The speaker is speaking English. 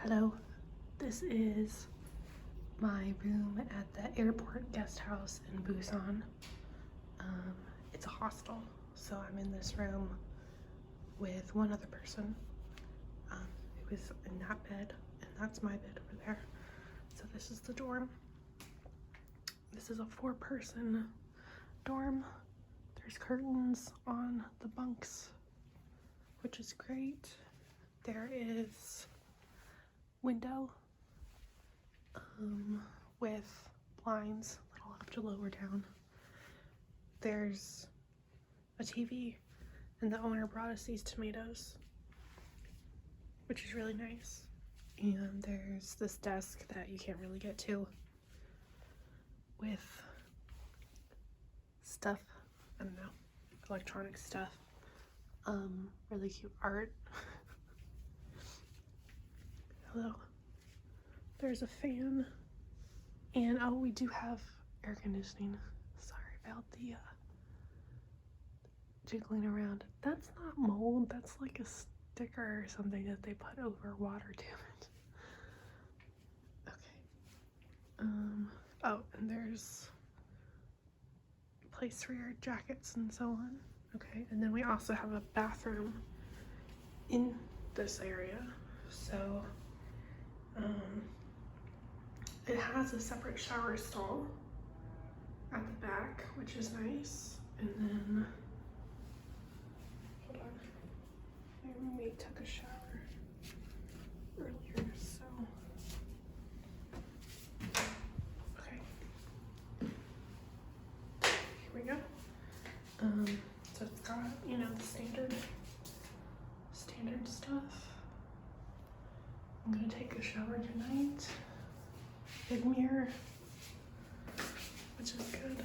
Hello, this is my room at the airport guest house in Busan. It's a hostel, so I'm in this room with one other person. It was in that bed, and that's my bed over there. So this is the dorm. This is a 4-person dorm. There's curtains on the bunks, which is great. There is window with blinds that I'll have to lower down. There's a TV, and the owner brought us these tomatoes, which is really nice. And there's this desk that you can't really get to with stuff, I don't know, electronic stuff. Really cute art. Hello. There's a fan, and oh, we do have air conditioning. Sorry about the jiggling around. That's not mold, that's like a sticker or something that they put over water damage. Okay. Oh, and there's a place for your jackets and so on. Okay, and then we also have a bathroom in this area. So it has a separate shower stall at the back, which is nice. And then, hold on, my roommate took a shower earlier, so, okay. Here we go. So it's got, you know, the standard stuff. I'm gonna take a shower tonight. Big mirror, which is good.